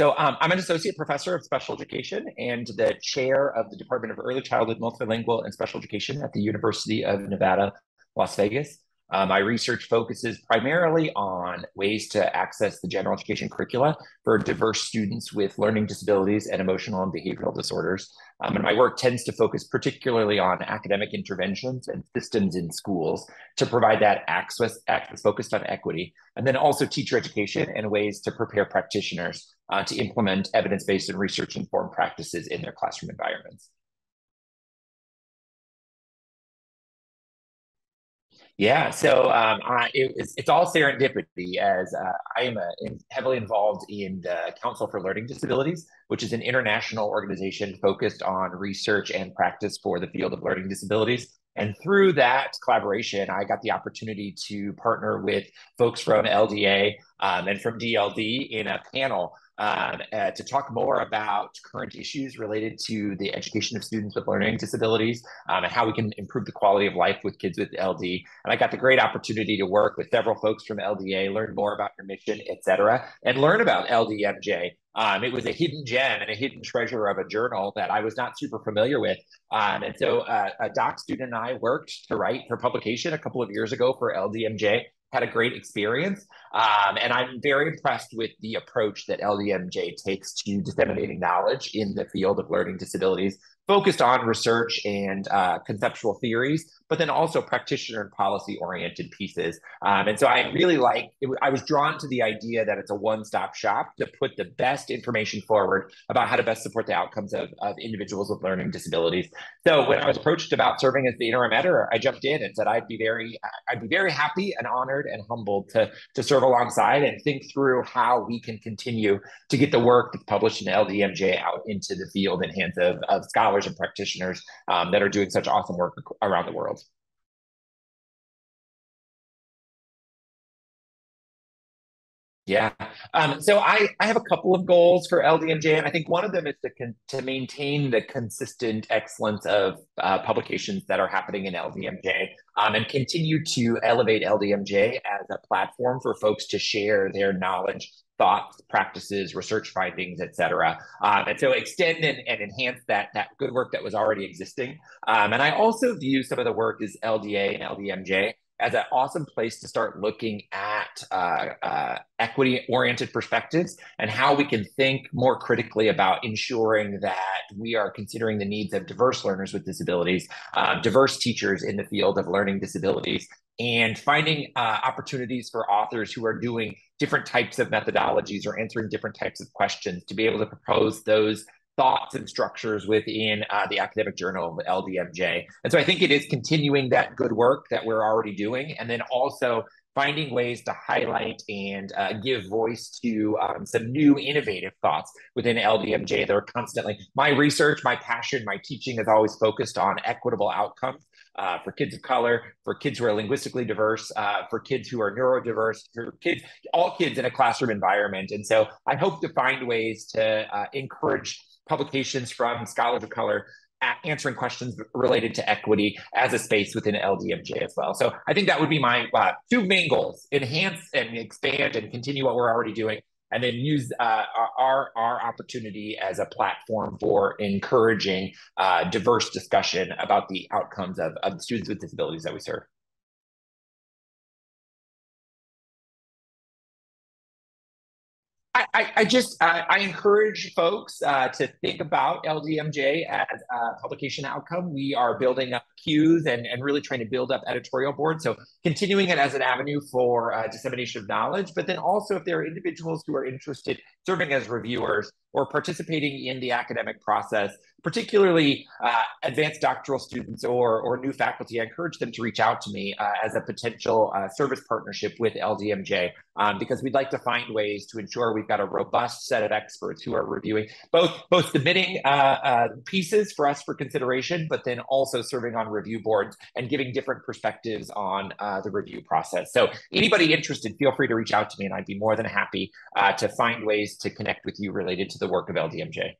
I'm an associate professor of special education and the chair of the Department of Early Childhood, Multilingual, and Special Education at the University of Nevada, Las Vegas. My research focuses primarily on ways to access the general education curricula for diverse students with learning disabilities and emotional and behavioral disorders. And my work tends to focus particularly on academic interventions and systems in schools to provide that access focused on equity, and then also teacher education and ways to prepare practitioners to implement evidence-based and research-informed practices in their classroom environments. Yeah, it's all serendipity as I am heavily involved in the Council for Learning Disabilities, which is an international organization focused on research and practice for the field of learning disabilities. And through that collaboration, I got the opportunity to partner with folks from LDA and from DLD in a panel to talk more about current issues related to the education of students with learning disabilities and how we can improve the quality of life with kids with LD. And I got the great opportunity to work with several folks from LDA, learn more about your mission, et cetera, and learn about LDMJ. It was a hidden gem and a hidden treasure of a journal that I was not super familiar with. And so a doc student and I worked to write for publication a couple of years ago for LDMJ, had a great experience. And I'm very impressed with the approach that LDMJ takes to disseminating knowledge in the field of learning disabilities, focused on research and conceptual theories, but then also practitioner and policy-oriented pieces. And so I really I was drawn to the idea that it's a one-stop shop to put the best information forward about how to best support the outcomes of individuals with learning disabilities. So when I was approached about serving as the interim editor, I jumped in and said I'd be very happy and honored and humbled to serve alongside and think through how we can continue to get the work that's published in LDMJ out into the field in hands of scholars and practitioners that are doing such awesome work around the world. Yeah. So I have a couple of goals for LDMJ, and I think one of them is to maintain the consistent excellence of publications that are happening in LDMJ and continue to elevate LDMJ as a platform for folks to share their knowledge, thoughts, practices, research findings, et cetera. And so extend and enhance that good work that was already existing. And I also view some of the work as LDA and LDMJ as an awesome place to start looking at equity-oriented perspectives and how we can think more critically about ensuring that we are considering the needs of diverse learners with disabilities, diverse teachers in the field of learning disabilities, and finding opportunities for authors who are doing different types of methodologies or answering different types of questions to be able to propose those thoughts and structures within the academic journal of LDMJ. And so I think it is continuing that good work that we're already doing, and then also finding ways to highlight and give voice to some new innovative thoughts within LDMJ. They're constantly, my research, my passion, my teaching is always focused on equitable outcomes for kids of color, for kids who are linguistically diverse, for kids who are neurodiverse, for kids, all kids in a classroom environment. And so I hope to find ways to encourage publications from scholars of color answering questions related to equity as a space within LDMJ as well. So I think that would be my two main goals: enhance and expand and continue what we're already doing, and then use our opportunity as a platform for encouraging diverse discussion about the outcomes of the students with disabilities that we serve. I encourage folks to think about LDMJ as a publication outcome. We are building up queues and really trying to build up editorial boards. So continuing it as an avenue for dissemination of knowledge, but then also if there are individuals who are interested serving as reviewers or participating in the academic process, particularly advanced doctoral students or new faculty, I encourage them to reach out to me as a potential service partnership with LDMJ because we'd like to find ways to ensure we've got a robust set of experts who are reviewing, both submitting pieces for us for consideration, but then also serving on review boards and giving different perspectives on the review process. So anybody interested, feel free to reach out to me and I'd be more than happy to find ways to connect with you related to the work of LDMJ.